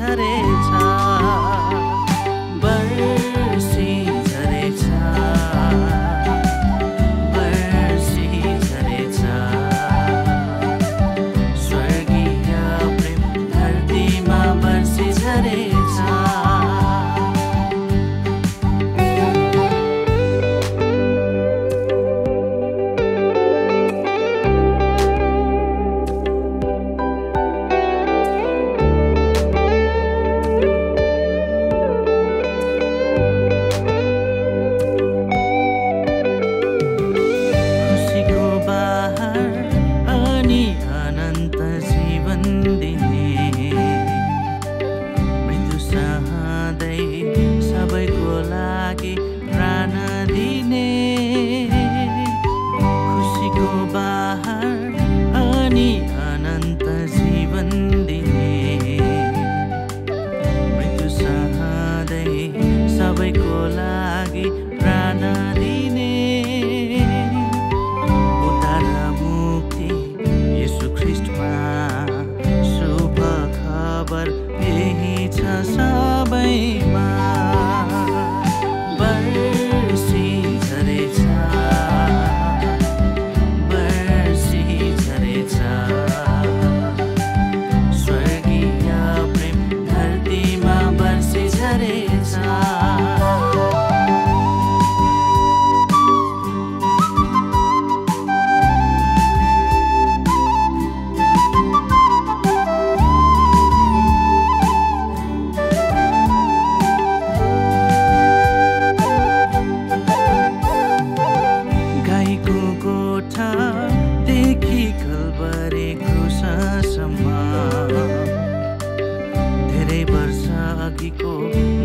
झरेछ बर्सी झरेछ बर्सी झरेछ स्वर्गीय प्रेम धरतीमा बर्सी झरेछ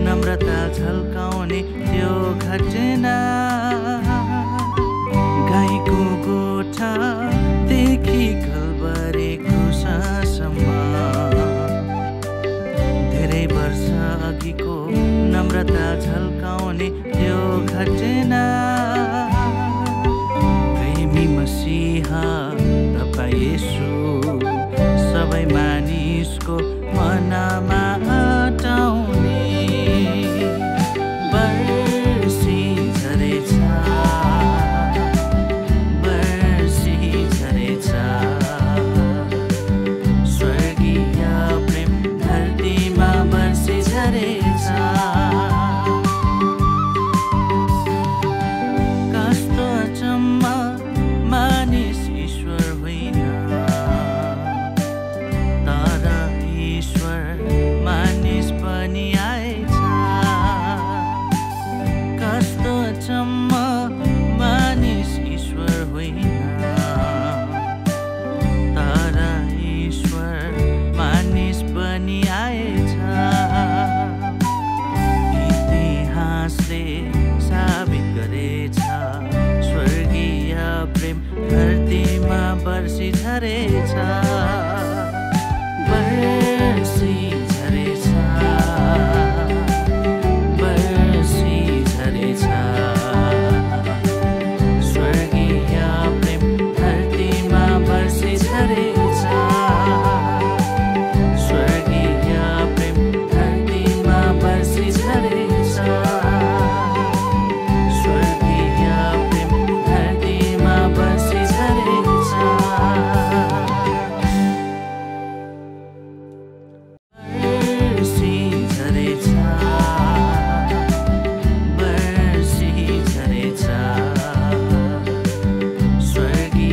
नम्रता झल्काउने त्यो घटना गाईको गोठादेखि कलवरे क्रुससम्म धेरै वर्ष अघिको नम्रता झल्काउने त्यो घटना प्रेमी मसीहा तपाईं येशू सबै मानिसको मनमा अटाउने बर्सी झरेछ बर्सी झरेछ स्वर्गीय प्रेम धरतीमा बर्सी झरेछ कस्तो अचम्म मानिस ईश्वर होइन तर ईश्वर मानिस पनि आएछ कस्तो अचम्म मानिस ईश्वर होइन तर ईश्वर मानिस पनि आएछ इतिहासले साबित गरेछ स्वर्गीय प्रेम धरतीमा बर्सी झरेछ बर्सी झरेछ बर्सी झरेछ स्वर्गीय प्रेम धरतीमा बर्सी झरेछ स्वर्गीय प्रेम धरतीमा बर्सी झरेछ स्वर्गीय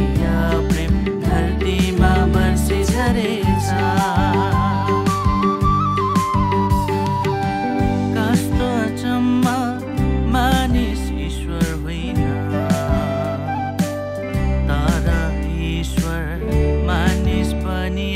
प्रेम धरतीमा बर्सी झरेछ कस्तो अचम्म मानिस ईश्वर होइन तर ईश्वर मानिस पनि